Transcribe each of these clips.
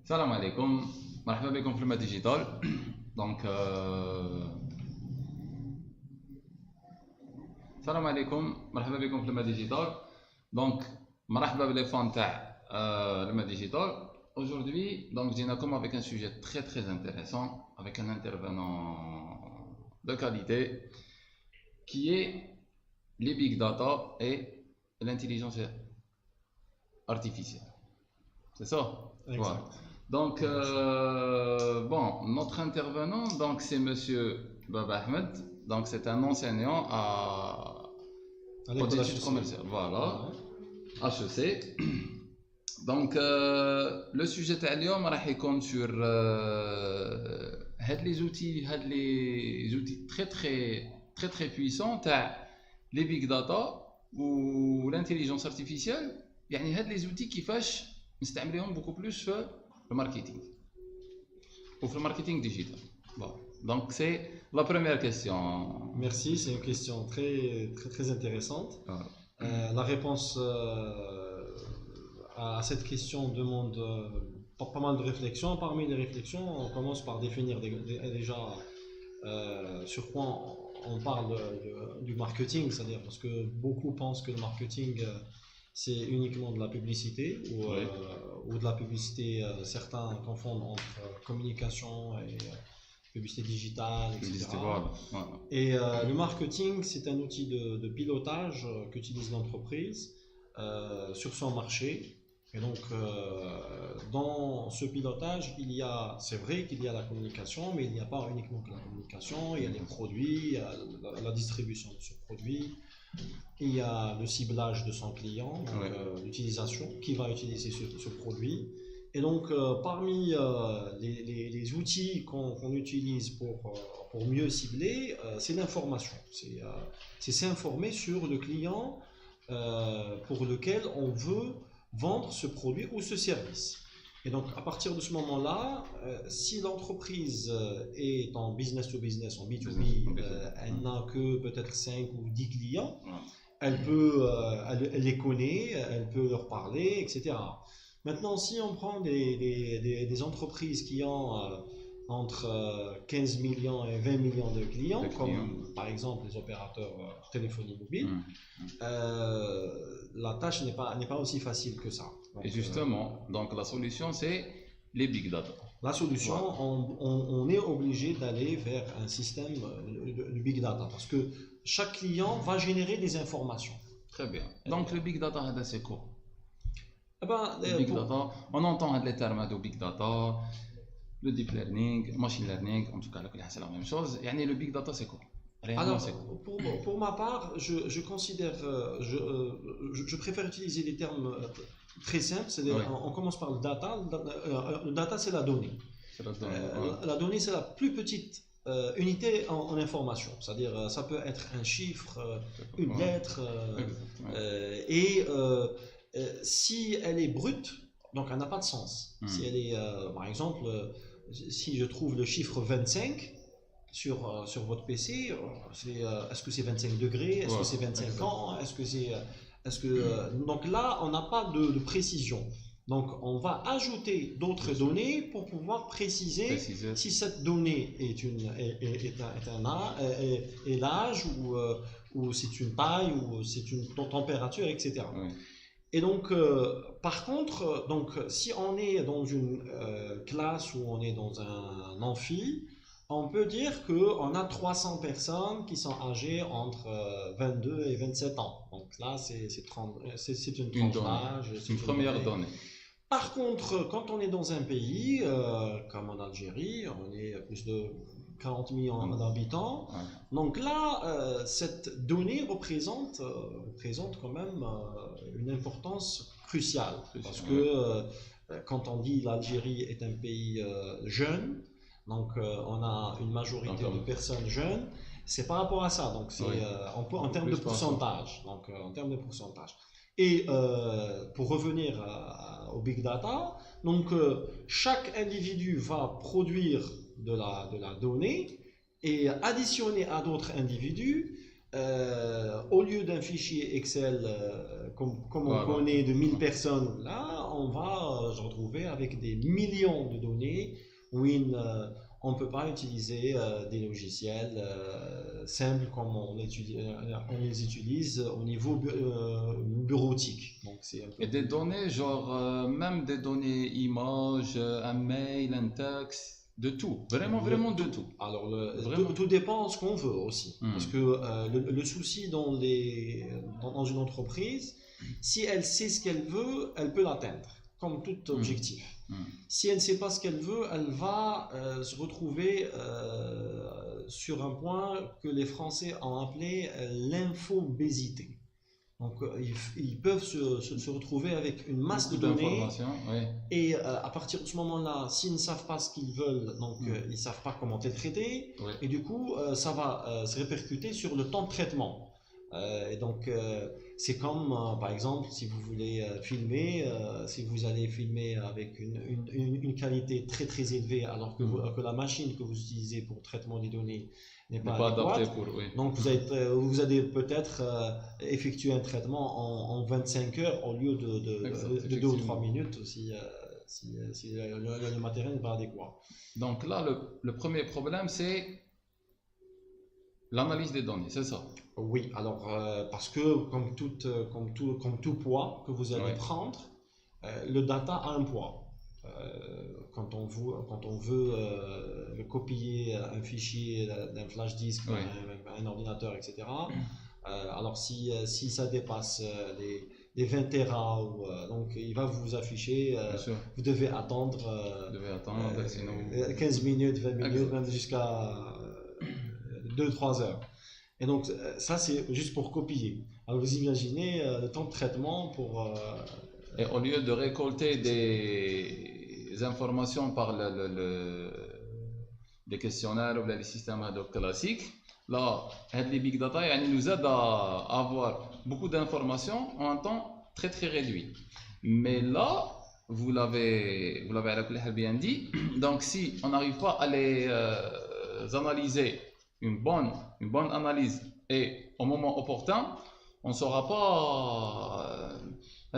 Salam alaikum, marhaba bikoum في digital. Donc, salam alaikum, marhaba bikoum في digital. Donc, marhaba les fans تاع le digital. Aujourd'hui, donc, je viens avec un sujet très intéressant, avec un intervenant de qualité, qui est les big data et l'intelligence artificielle. C'est ça? Exact. Voilà. Donc, bon, notre intervenant, donc, c'est Monsieur Baba Ahmed. Donc, c'est un enseignant aux études commerciales. Voilà, HEC. Donc, le sujet de اليوم راح يكون sur les outils très puissants تاع les big data ou l'intelligence artificielle. يعني هاد les outils كيفاش نستعملهم beaucoup plus في الماركتينغ وفي الماركتينغ ديجيتال. Bon. Donc c'est la première question. Merci, c'est une question très intéressante. La réponse à cette question demande pas mal de réflexions. Parmi les réflexions, on commence par définir déjà sur quoi on parle du marketing, c'est-à-dire parce que beaucoup pensent que le marketing c'est uniquement de la publicité ou de la publicité, certains confondent entre communication et publicité digitale, etc. Et le marketing, c'est un outil de pilotage qu'utilise l'entreprise sur son marché. Et donc, dans ce pilotage, c'est vrai qu'il y a la communication, mais il n'y a pas uniquement que la communication, il y a les produits, il y a la distribution de ce produit, il y a le ciblage de son client, donc, l'utilisation, qui va utiliser ce produit. Et donc, parmi les outils qu'on utilise pour mieux cibler, c'est l'information. C'est s'informer sur le client pour lequel on veut vendre ce produit ou ce service. Et donc, à partir de ce moment-là, si l'entreprise est en business to business, en B2B, elle n'a que peut-être 5 ou 10 clients, elle les connaît, elle peut leur parler, etc. Maintenant, si on prend des entreprises qui ont entre 15 millions et 20 millions de clients, comme par exemple les opérateurs téléphonie mobile, la tâche n'est pas aussi facile que ça. Donc, et justement, donc la solution c'est les big data. La solution, on est obligé d'aller vers un système de big data parce que chaque client va générer des informations. Très bien. Donc le big data, c'est quoi? Big data, on entend les termes de big data, le deep learning, machine learning, en tout cas c'est la même chose. Et le big data c'est quoi? Alors, pour ma part, je considère, je préfère utiliser des termes très simples. On commence par le data. Le data, c'est la donnée. La donnée, c'est la plus petite unité en information. C'est-à-dire, ça peut être un chiffre, une lettre, et si elle est brute, donc elle n'a pas de sens. Si elle est, par exemple, si je trouve le chiffre 25 sur votre PC, est-ce que c'est 25 degrés, est-ce que c'est 25 ans, donc là on n'a pas de précision. Donc on va ajouter d'autres données pour pouvoir préciser si cette donnée est l'âge ou c'est une taille ou c'est une température, etc. Et donc, par contre, donc, si on est dans une classe ou on est dans un amphi, on peut dire qu'on a 300 personnes qui sont âgées entre 22 et 27 ans. Donc là, c'est une tranche d'âge. C'est une première donnée. Par contre, quand on est dans un pays comme en Algérie, on est plus de 40 millions d'habitants. Donc là, cette donnée représente quand même une importance cruciale. Parce que quand on dit l'Algérie est un pays jeune, donc on a une majorité de personnes jeunes, c'est par rapport à ça. Donc c'est en termes de pourcentage. Donc en termes de pourcentage. Et pour revenir au big data, donc chaque individu va produire de la donnée et additionner à d'autres individus au lieu d'un fichier Excel comme on Voilà. connaît de 1000 personnes, là, on va se retrouver avec des millions de données où on ne peut pas utiliser des logiciels simples comme on les utilise au niveau bureautique. Donc, c'est un peu Et des données, genre, même des données images, un mail, un texte, de tout. Vraiment, vraiment de tout. Alors, Vraiment. tout dépend de ce qu'on veut aussi. Hmm. Parce que le souci dans une entreprise, si elle sait ce qu'elle veut, elle peut l'atteindre, comme tout objectif. Si elle ne sait pas ce qu'elle veut, elle va se retrouver sur un point que les Français ont appelé l'infobésité. Donc, ils peuvent se retrouver avec une masse de données. D'informations, oui. Et à partir de ce moment-là, s'ils ne savent pas ce qu'ils veulent, donc ils ne savent pas comment les traiter, Oui. et du coup, ça va se répercuter sur le temps de traitement. Et donc, c'est comme, par exemple, si vous voulez filmer, si vous allez filmer avec une qualité très très élevée, alors que la machine que vous utilisez pour le traitement des données n'est pas adapté adéquate, pour, oui. donc vous allez peut-être effectuer un traitement en 25 heures au lieu de 2 ou 3 minutes si le matériel n'est pas adéquat. Donc là, le premier problème, c'est l'analyse des données, c'est ça? Oui, alors parce que comme tout poids que vous allez Ouais. prendre, le data a un poids. Quand on veut copier un fichier d'un flash disk, Ouais. un ordinateur, etc. Alors si ça dépasse les 20 Tera, donc il va vous afficher, Bien sûr. vous devez attendre Vous devez attendre, sinon... 15 minutes, 20 minutes, Exact. même jusqu'à 2-3 heures. Et donc ça c'est juste pour copier. Alors vous imaginez le temps de traitement pour... Et au lieu de récolter des informations par des questionnaires ou les systèmes classiques, là, les big data nous aident à avoir beaucoup d'informations en un temps très très réduit. Mais là, vous l'avez bien dit, donc si on n'arrive pas à les analyser, une bonne analyse et au moment opportun, on ne saura pas...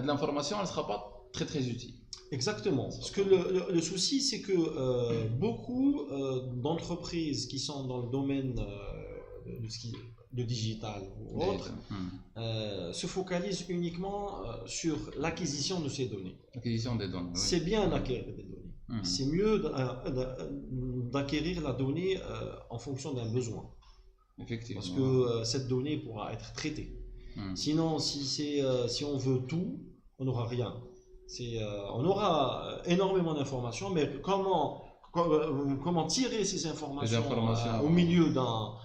de l'information, elle ne sera pas très très utile. Exactement. Parce que le souci, c'est que beaucoup d'entreprises qui sont dans le domaine de digital ou autre se focalisent uniquement sur l'acquisition de ces données. L'acquisition des données. Oui. C'est bien d'acquérir des données. C'est mieux d'acquérir la donnée en fonction d'un besoin. Effectivement. Parce que cette donnée pourra être traitée. Sinon, si on veut tout, on n'aura rien. On aura énormément d'informations, mais comment tirer ces informations au milieu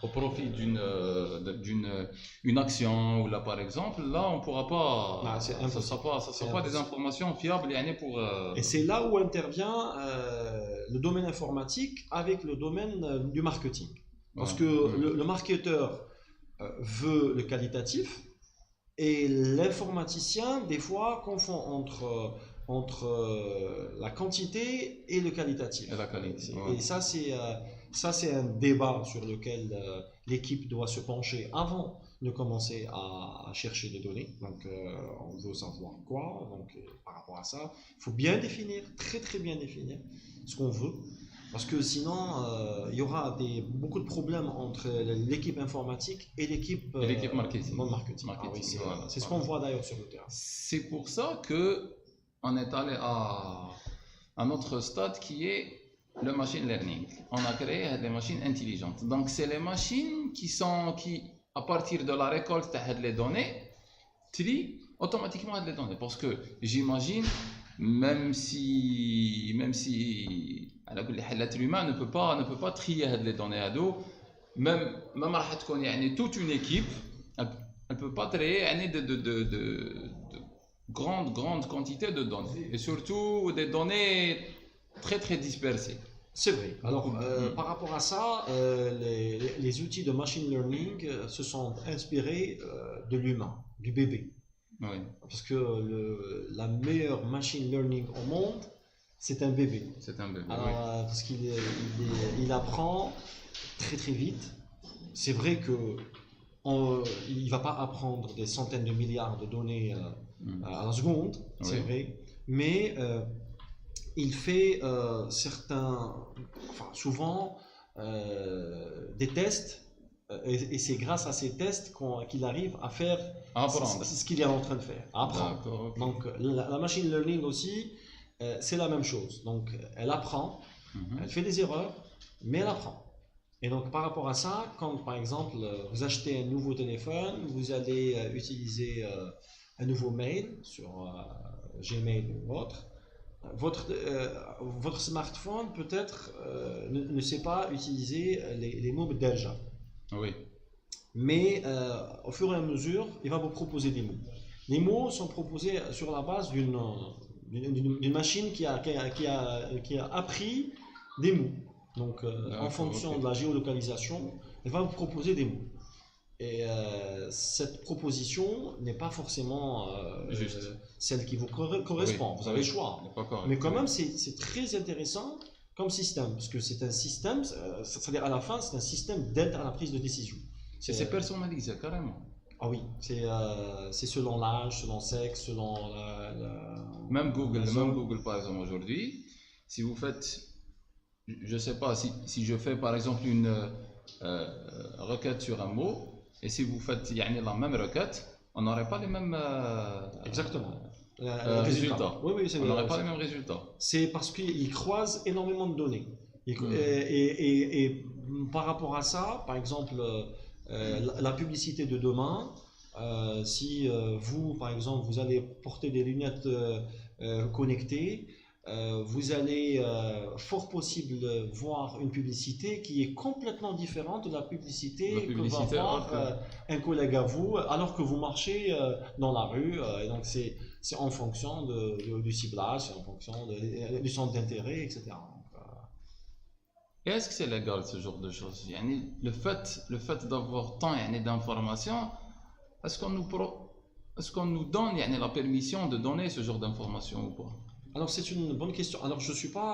au profit d'une action, ou là par exemple, là on ne pourra pas, ça ne sera pas des informations fiables pour... Et c'est là où intervient le domaine informatique avec le domaine du marketing. Parce que le marketeur veut le qualitatif, et l'informaticien, des fois, confond entre la quantité et le qualitatif. Et la qualité. Et ça, c'est un débat sur lequel l'équipe doit se pencher avant de commencer à chercher des données. Donc, on veut savoir quoi. Donc, par rapport à ça, il faut bien définir, très très bien définir ce qu'on veut. Parce que sinon, il y aura beaucoup de problèmes entre l'équipe informatique et l'équipe marketing. Voilà. C'est ce qu'on voit d'ailleurs sur le terrain. C'est pour ça qu'on est allé à un autre stade qui est le machine learning. On a créé des machines intelligentes. Donc, c'est les machines qui, à partir de la récolte des données, trient automatiquement les données. Parce que j'imagine, même si l'être humain ne peut pas trier les données à dos, même toute une équipe, elle ne peut pas trier de grandes quantités de données, et surtout des données très très dispersées. C'est vrai. Alors, par rapport à ça, les outils de machine learning se sont inspirés de l'humain, du bébé. Oui. Parce que la meilleure machine learning au monde, c'est un bébé. C'est un bébé. Alors, oui. Parce qu'il apprend très très vite. C'est vrai que il ne va pas apprendre des centaines de milliards de données à la seconde, c'est vrai, mais il fait souvent des tests, et c'est grâce à ces tests qu'il arrive à faire ce qu'il est en train de faire, à apprendre. Okay. Donc la machine learning aussi, c'est la même chose. Donc elle apprend, elle fait des erreurs, mais elle apprend. Et donc par rapport à ça, quand par exemple vous achetez un nouveau téléphone, vous allez utiliser un nouveau mail sur Gmail ou autre, votre smartphone peut-être ne sait pas utiliser les mots déjà. Oui. Mais au fur et à mesure, il va vous proposer des mots. Les mots sont proposés sur la base d'une machine qui a appris des mots. Donc, en fonction de la géolocalisation, elle va vous proposer des mots. Et cette proposition n'est pas forcément celle qui vous correspond. Vous avez le choix. Mais quand même, c'est très intéressant comme système, parce que c'est un système, c'est-à-dire à la fin, c'est un système d'aide à la prise de décision. C'est personnalisé carrément. Ah oui, c'est selon l'âge, selon le sexe, selon même Google par exemple aujourd'hui, si vous faites, je sais pas, si je fais par exemple une requête sur un mot, et si vous faites la même requête, on n'aurait pas les mêmes exactement. Résultats. Oui, on n'aurait pas les mêmes résultats. C'est parce qu'il croise énormément de données. Et par rapport à ça, par exemple, la publicité de demain, si vous, par exemple, vous allez porter des lunettes connectées, vous allez fort possible voir une publicité qui est complètement différente de la publicité que va voir un collègue à vous alors que vous marchez dans la rue. Et donc c'est en fonction du ciblage, c'est en fonction du centre d'intérêt, etc. Et est-ce que c'est légal ce genre de choses? Le fait d'avoir tant d'informations, est-ce qu'on nous donne la permission de donner ce genre d'informations ou pas? Alors c'est une bonne question. Alors je suis pas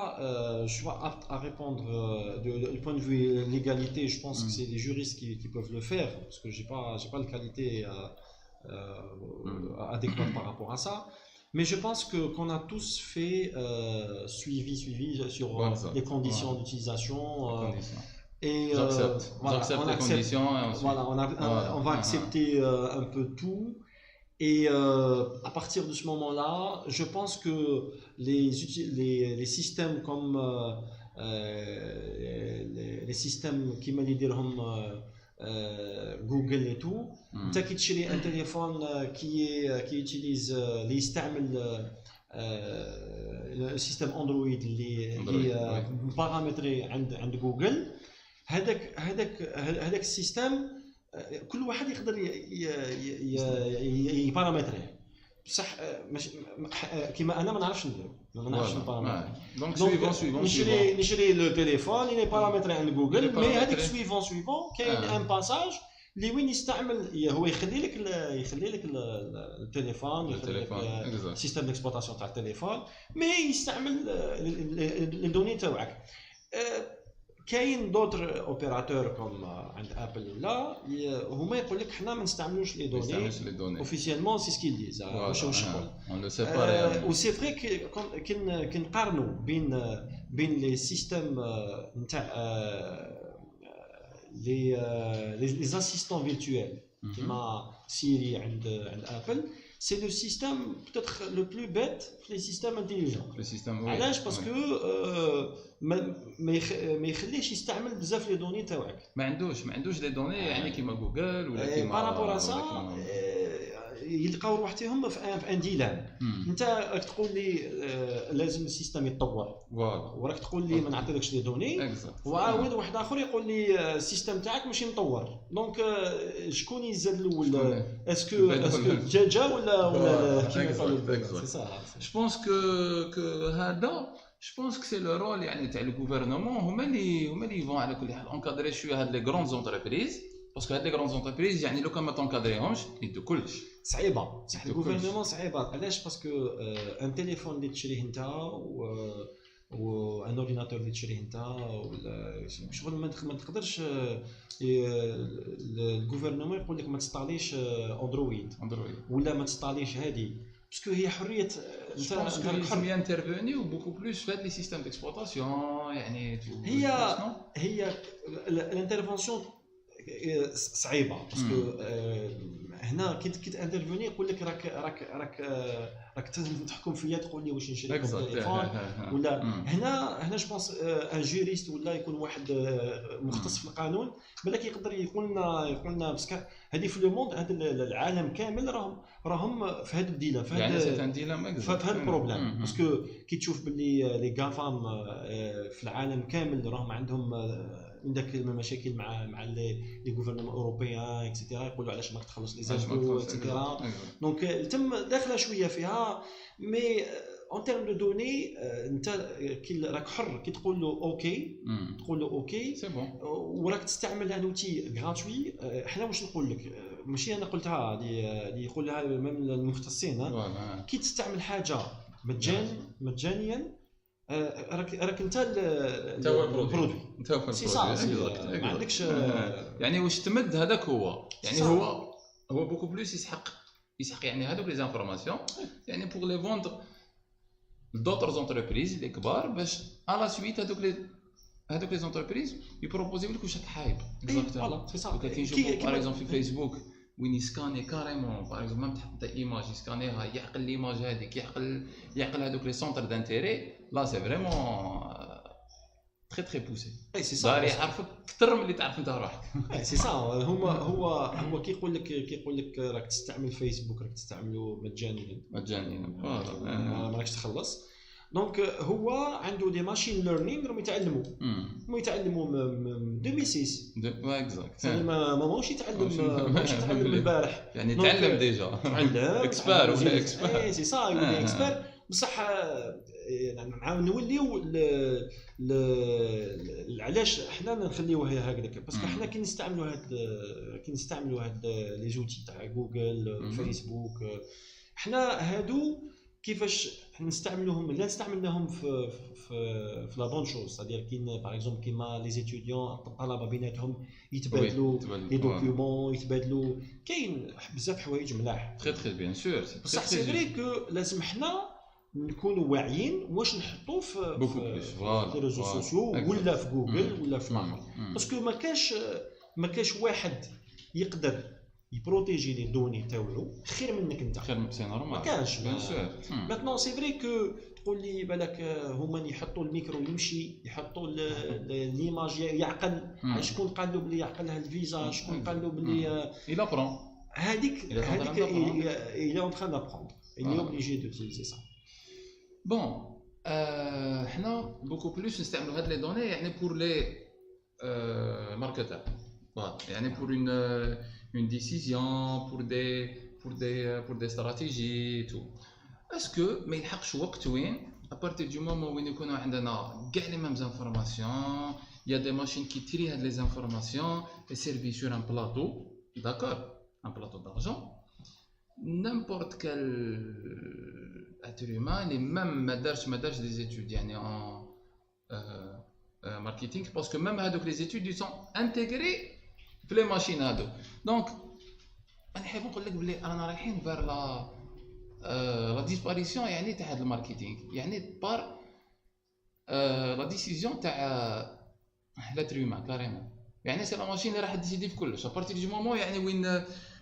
apte à répondre du point de vue légalité. Je pense que c'est les juristes qui peuvent le faire parce que j'ai pas la qualité adéquate par rapport à ça. Mais je pense qu'on a tous fait suivi sur les conditions d'utilisation. Et j'accepte les conditions. On va accepter un peu tout. Et à partir de ce moment-là, je pense que les systèmes comme les systèmes qui m'aident Google et tout, tu as un téléphone qui utilise le système Android اللي paramétré عند Google. هذاك السيستم كل واحد يقدر يبارامتره بصح كيما انا ما نعرفش ندير ما نعرفش نبارامتر دونك نشري لو تليفون اللي بارامتري عند جوجل مي هذيك سويفون كاين ان باساج اللي وين يستعمل هو يخلي لك التليفون يخلي لك السيستم ديكسبلوطاسيون تاع التليفون مي يستعمل الدوني تاعك كاين دوتر اوبيراتور كوم عند ابل ولا هما يقول لك حنا ما نستعملوش لي دوني اوفيسيالمون سي سكيل ديز واش نقول اون لو سيباري و سي فري كي نقارنوا بين لي سيستيم نتاع لي اسيستون فيرتويل كيما سيري عند ابل c'est le système peut-être le plus bête les systèmes intelligents. Le système oui. علاش باسكو ما يخليش يستعمل بزاف لي دوني تاعك. ما عندوش لي دوني كيما جوجل ولا كيما بارابور سا يلقاو روحتهم في ان ديلام. انت راك تقول لي لازم السيستم يتطور. وراك تقول لي ما نعطيلكش لي دوني. وعاود واحد اخر يقول لي السيستم تاعك ماشي مطور. دونك شكون يزاد الاول؟ اسكو جا ولا كيما يقولوا سي صح. Je pense que هذا je pense que c'est le rôle تاع الغوفرنمون هما اللي vont على كل حال انكادري شويه هاد لي غروند زونتربريز باسكو هاد لي غروند زونتربريز لو كان ما تنكادريهمش يدو كلش صعيبه صح الغوفرنمون صعيبه علاش باسكو ان تليفون اللي تشريه انت و ان اورديناتور اللي تشريه انت ولا شغل ما تقدرش الجوفرنمون يقول لك ما تستعليش اندرويد ولا ما تستعليش هذه باسكو هي حريه انت لازم ينترفوني وبوكو بلوس في هاد لي سيستيم ديكسبلوطاسيون يعني هي الانترفونسيون صعيبه باسكو هنا كي تانترفوني يقول لك راك تحكم فيا تقول لي واش نشري تليفون ولا هنا جو بونس ان جوريست ولا يكون واحد مختص في القانون بالك يقدر يقول لنا باسكو هذه في لو موند هذا العالم كامل راهم في هذا الديلام في هذا البروبليم باسكو كي تشوف باللي لي غافام في العالم كامل راهم عندهم عندك المشاكل مع لي غوفرنمون اوروبيان اكسيتيرا يقولوا علاش ما تخلص لي زامبو اكسيتيرا دونك تم داخله شويه فيها مي اون تيرم دو دوني انت كي راك حر كي تقول له اوكي تقول له اوكي سي بون وراك تستعمل ان اوتي غراتوي حنا واش نقول لك ماشي انا قلتها اللي يقولها ميم المختصين كي تستعمل حاجه مجانيا راك انت البرودوي انت هو البرودوي ما عندكش يعني واش تمد هذاك هو يعني هو بوكو بلوس يسحق يعني هذوك لي زانفورماسيون يعني بوغ لي فوندر d'autres entreprises اللي كبار باش على سويت هذوك لي زونتربريز يبروبوزيو لك واش راك حايب فوالا سي صا كاين نشوفوا باغ اكزومبل في فيسبوك وين يسكاني كاريمون باغ اكزومبل ما تحط ايماج يسكانيها يعقل ليماج هذيك يعقل هذوك لي سونتر دانتيري لا سي فريمون تري تري بوسي سي صا داري يعرفك اكثر من اللي تعرف انت روحك سي صا هو كي يقول لك راك تستعمل فيسبوك راك تستعملو مجانيا ما راكش تخلص دونك هو عنده دي ماشين ليرنينغ راهم يتعلموا 2006 اكزاكت يعني ماهوش يتعلم البارح يعني تعلم ديجا اكسبير ولا اكسبير سي صا يولي اكسبير بصح نعاود نوليو علاش حنا نخليوها هكذاك باسكو حنا كي نستعملوا هاد لي زوتي تاع جوجل فيسبوك حنا هادو كيفاش نستعملوهم لا استعملناهم في لا بون شوز سادير كاين باغ اكزومبل كيما لي ستوديون الطلبه بيناتهم يتبادلوا لي دوكيومون يتبادلوا كاين بزاف حوايج ملاح تري بيان سور بصح سي فري كو لازم حنا نكونوا واعيين واش نحطوا في لي ريزو سوسيو ولا في جوجل ولا في الاخر باسكو ما كاش واحد يقدر يبروتيجي لي دوني تاعو خير منك انت خير سي نورمال ما كاش ماتنون سي فري كو تقول لي بالك هما يحطوا الميكرو يمشي يحطوا ليماج يعقل شكون قال له بلي يعقلها الفيزا شكون قال له بلي il apprend هذيك il est en train d'apprendre il est obligé d'utiliser ça بون حنا بوكو بلوس نستعملوا هاد لي دوني يعني بور لي ماركتور يعني بور une décision pour des stratégies et tout est-ce que ما يلحقش وقت وين à partir du moment وين يكونوا عندنا كاع لي ميم انفورماسيون il y a des machines qui trient هاد les informations et servent sur un plateau d'accord un plateau d'argent n'importe quel être humain اللي même ما دارش des études يعني en marketing parce que même هادوك les études ils sont intégrés في لي ماشين هادو دونك انا حاب نقول لك بلي رانا رايحين فير لا ديسباريسيون يعني تاع هاد الماركتينغ يعني بار لا ديسيزيون تاع لاتر هيومان كاريمون يعني سي لا ماشين اللي راح ديسيدي في كلش ابارتي دو مومون يعني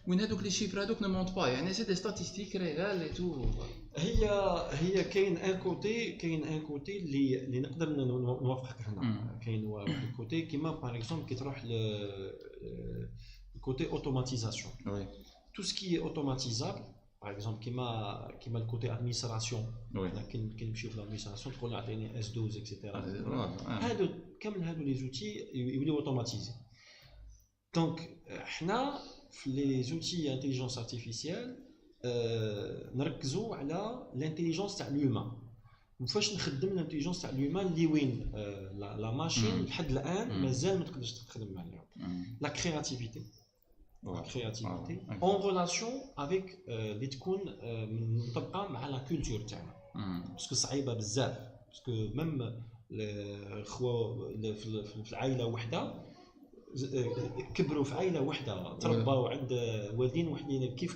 وين هادوك لي شيفر هادوك نو مونط با يعني سي دي ستاتيستيك ريال اي تو هي كاين ان كوتي اللي نقدر نوافقك هنا كاين واحد الكوتي كيما باغ اكزومبل كي تروح الكوتي اوتوماتيزاسيون وي تو سكي اوتوماتيزابل باغ اكزومبل كيما الكوتي ادمينستراسيون كي نمشيو في الادمينستراسيون تقول اعطيني اس 12 اكسيتيرا هادو كامل هادو لي زوتي يوليو اوتوماتيزي دونك حنا في لي زوتي انتيليجنس ارتيفيسيال نركزوا على الانتيليجنس تاع الهيومان وفاش نخدم الانتيليجنس تاع الهيومان اللي وين لا ماشين لحد الان مازال ما تقدرش تخدم عليها لا كرياتيفيتي اون ريلاسيون افيك اللي تكون مطبقه مع لا كولتور تاعنا باسكو صعيبه بزاف باسكو ميم الخوا في العائله وحده كبروا في عائله وحده تربوا عند والدين وحدين كيف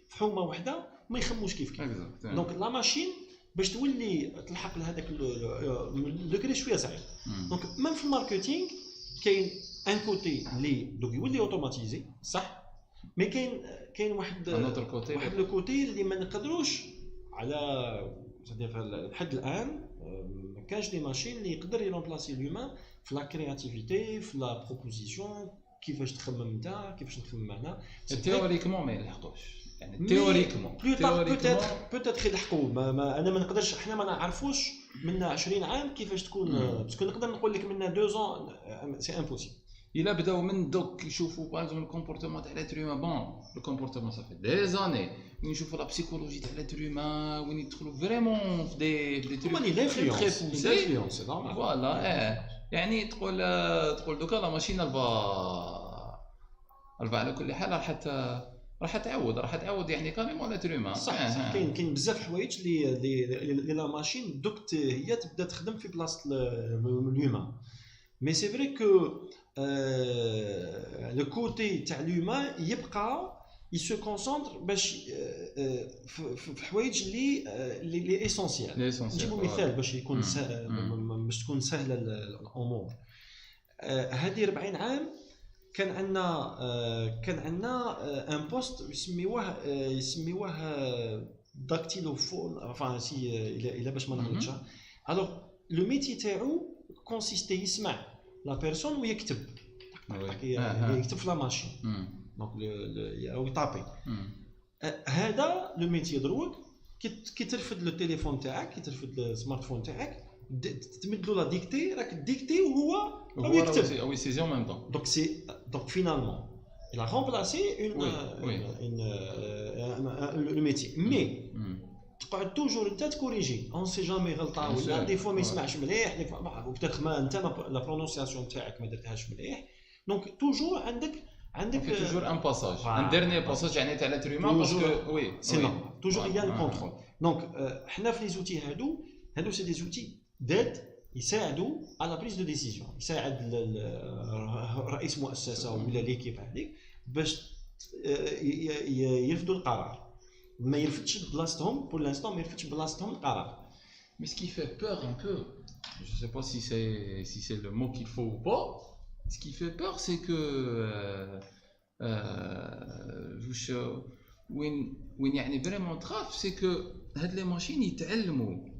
في حومه وحده ما يخموش كيف دونك لا ماشين باش تولي تلحق لهذاك لو شويه صعيب دونك ميم في الماركتينغ كاين ان كوتي اللي دوك يولي اوتوماتيزي صح مي كاين واحد لو كوتي اللي ما نقدروش على لحد الان ما كانش دي ماشين اللي يقدر يرومبلاسي لومان في لا كرياتيفيتي في لا بروبوزيسيون كيفاش تخمم انت كيفاش نخمم انا تيوريكمون ما يلحقوش يعني تيوريكمون بوتيتر يلحقوا انا ما نقدرش احنا ما نعرفوش من 20 عام كيفاش تكون باسكو نقدر نقول لك من 2 ans سي امبوسيبل الا بداو من دوك يشوفوا باغ الكومبورتمون تاع لاتر هيومان بون لو كومبورتمون صافي دي زاني وين يشوفوا لا بسيكولوجي تاع لاتر هيومان وين يدخلوا فريمون في دي تروك لانفلونس سي نورمال فوالا يعني تقول دوكا لا ماشين الفا على كل حال راح تعود يعني كاريمون لاتر هيومان صح كاين بزاف حوايج اللي لا ماشين دوك هي تبدا تخدم في بلاصه الهيومان مي سي فري كو لو كوتي تاع الهيومان يبقى يسو كونسونطر باش في حوايج اللي اسونسيال نجيبو مثال باش يكون باش تكون سهله الامور هذه 40 عام كان عندنا ان بوست يسميوه داكتيلوفون enfin سي الا باش ما نغلطش الوغ لو ميتي تاعو كونسيستي يسمع لا بيرسون ويكتب يكتب في لا ماشين دونك او يطابي هذا لو ميتي دروك كي ترفد لو تليفون تاعك كي ترفد السمارت فون تاعك تمد له لا ديكتي راك ديكتي وهو يكتب او يسيزي en même temps donc finalement il a remplacé le métier mais تقعد توجور انت تكوريجي اون سي جامي غلطه ولا دي فوا ما يسمعش مليح دي فوا وبتاتر ما انت لا برونونسياسيون تاعك ما درتهاش مليح دونك توجور عندك توجور ان باساج ان ديرني باساج يعني تاع لاتر هيومان باسكو وي سي نو توجور يا الكونترول دونك حنا في لي زوتي هادو سي دي زوتي ديد يساعدوا على بريز دو ديسيزيون يساعد رئيس مؤسسه ولا ليكيب هذيك باش يرفدوا القرار ما يرفدش بلاصتهم pour l'instant ما يرفدش بلاصتهم القرار mais ce qui fait peur un peu je sais pas si c'est le mot qu'il faut ou pas ce qui fait peur c'est que وين يعني vraiment تخاف c'est que هاد لي ماشين يتعلموا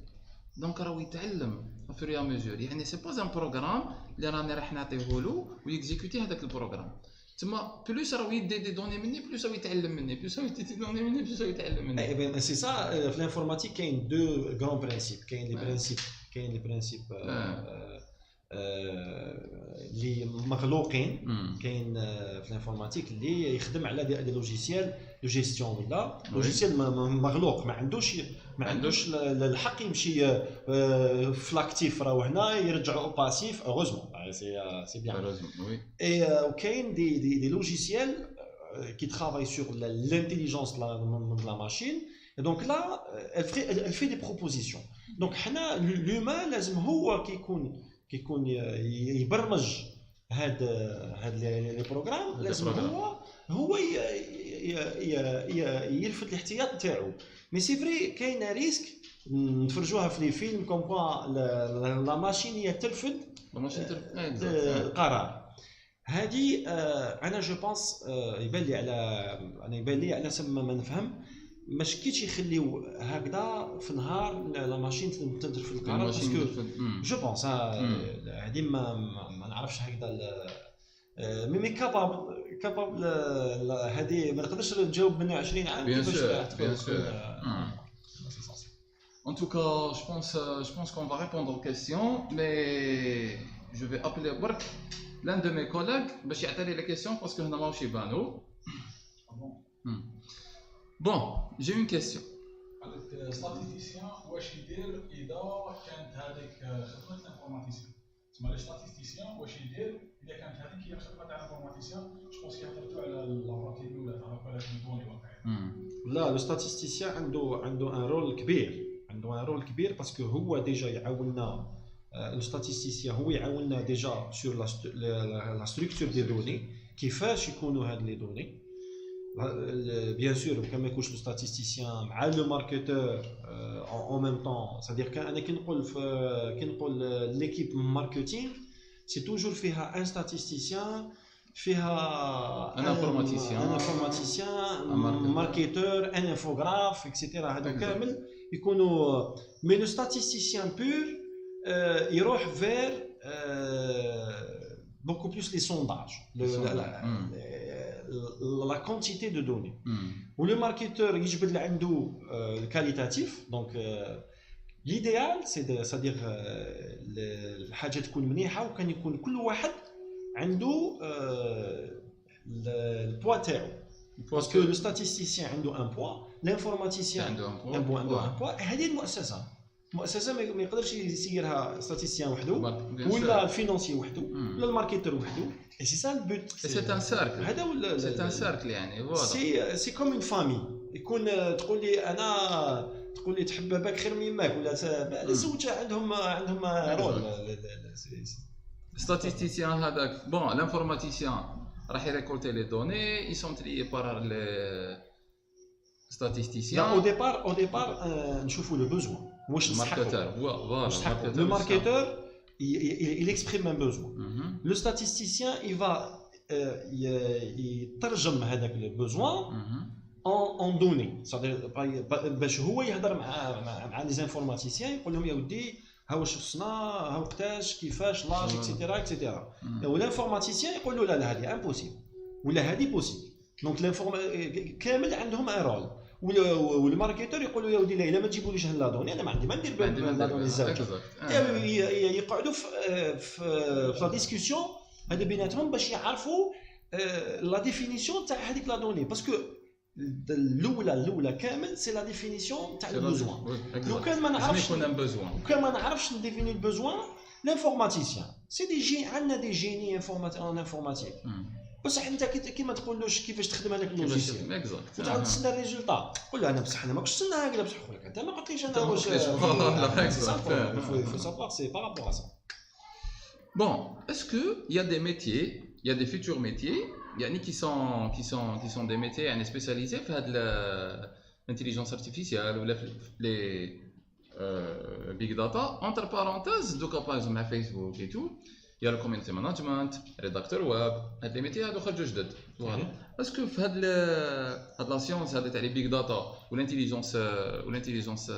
دونك راهو يتعلم في ريا ميجور يعني سي با ان بروغرام اللي راني راح نعطيه له ويكزيكوتي هذاك البروغرام تما بلوس راهو يدي دي دوني مني بلوس راهو يتعلم مني بلوس راهو يدي دوني مني بلوس راهو يتعلم مني اي بين سي سا في الانفورماتيك كاين دو غران برينسيپ كاين لي برينسيپ اللي مخلوقين كاين في الانفورماتيك اللي يخدم على دي لوجيسيال دو جيستيون ولا لوجيسيال مخلوق ما عندوش الحق يمشي في لاكتيف راهو هنا يرجعوا باسيف اوغوزمون سي بيان اي وكاين دي لوجيسيال qui travaille sur l'intelligence de la machine et donc là elle fait des propositions donc حنا l'humain لازم هو كيكون يبرمج هاد لي بروغرام لازم هو يرفد الاحتياط تاعو مي سي فري كاين ريسك نتفرجوها في لي فيلم كوم كوا لا ماشين هي ترفد القرار هذه انا جو بونس يبان لي على سما ما نفهم مش كيتش يخليو هكذا في نهار لا ماشين ترفد القرار باسكو جو بونس هذه ما نعرفش هكذا مي كابابل هذه ما نقدرش نجاوب من 20 عام كيفاش En tout cas, je pense qu'on va répondre aux questions, mais je vais appeler l'un de mes collègues باش يعطي les questions parce que هنا ماهوش يبانو. Bon, j'ai une question. هذاك ستاتيستيسيان واش يدير اذا كانت هذيك خدمه الانفورماتيسيان تسمى لي ستاتيستيسيان واش يدير اذا كانت هذيك هي خدمه تاع الانفورماتيسيان جو بونس كيهضروا على لابارتي الاولى تاع ريكولات الدوني واقعيه لا لو ستاتيستيسيان عنده ان رول كبير باسكو هو ديجا يعاوننا لو ستاتيستيسيان هو يعاوننا ديجا سور لا ستركتور دي دوني كيفاش يكونوا هاد لي دوني بيان سور كما يكونش لو ستاتيستيسيان مع لو ماركتور اون ميم طون سادير انا كي نقول ليكيب ماركتينغ سي توجور فيها ان ستاتيستيسيان فيها ان انفورماتيسيان ماركتور ان انفوغراف اكسيتيرا هادو كامل يكونوا مي لو ستاتيستيسيان بور يروح فير beaucoup plus les sondages, la quantité de données. Où le marketeur il a le qualitatif, donc l'idéal c'est-à-dire الحاجة تكون منيحة وكان يكون كل واحد عنده البوا تاعو. Parce que le statisticien عنده un poids, l'informaticien عنده un poids. هذه المؤسسة ما يقدرش يسيرها ستاتيستيان وحده ولا الفينانسي وحده ولا الماركتور وحده اي سي سا البوت سي ان سيركل هذا ولا سي ان سيركل يعني فوالا سي كوم اون فامي يكون تقول لي انا تقول لي تحب باباك خير من يماك ولا الزوج عندهم رول ستاتيستيسيان هذاك بون لانفورماتيسيان راح يريكولتي لي دوني اي سون تريي بار لي ستاتيستيسيان او ديبار نشوفوا لو بوزوان واش marketeur, le marketeur il exprime un besoin. Le statisticien il va يترجم هذاك le besoin en données. C'est-à-dire باش هو يهضر مع les informaticiens يقول لهم يا ودي ها واش خصنا ها وقتاش كيفاش لاج اكسيتيرا اكسيتيرا. والانفورماتيسيان يقول له لا هذه امبوسيبل ولا هذه بوسيبل. دونك كامل عندهم ان رول. والماركتور يقول له يا ودي لا ما تجيبوليش هاد دوني انا ما عندي ما ندير بلا دوني الزاويه يقعدوا في لا ديسكوسيون هذا بيناتهم باش يعرفوا لا ديفينيسيون تاع هذيك لا دوني باسكو الاولى كامل سي لا ديفينيسيون تاع البوزوان لو كان ما نعرفش نديفيني البوزوان لانفورماتيسيان سي دي جي عندنا دي جيني انفورماتيك بصح انت كيما تقولوش كيفاش تخدم هذاك اللوجيسيال وتعاود تستنى الريزولطا قول له انا بصح انا ما كنتش نستنى هكذا بصح قول لك انت ما قلتليش انا واش faut savoir c'est par rapport à ça. Bon, est-ce que il y a des métiers, il y a des futurs métiers يعني qui sont des métiers يعني spécialisés في هاد l'intelligence artificielle ou les big data entre parenthèses دوكا par exemple à Facebook et tout il y a le community management, rédacteur web, هاد لي ميتي هادو خرجوا جدد. فوالا. اسكو في هاد لا سيونس هذا تاع لي بيج داتا والانتيليجنس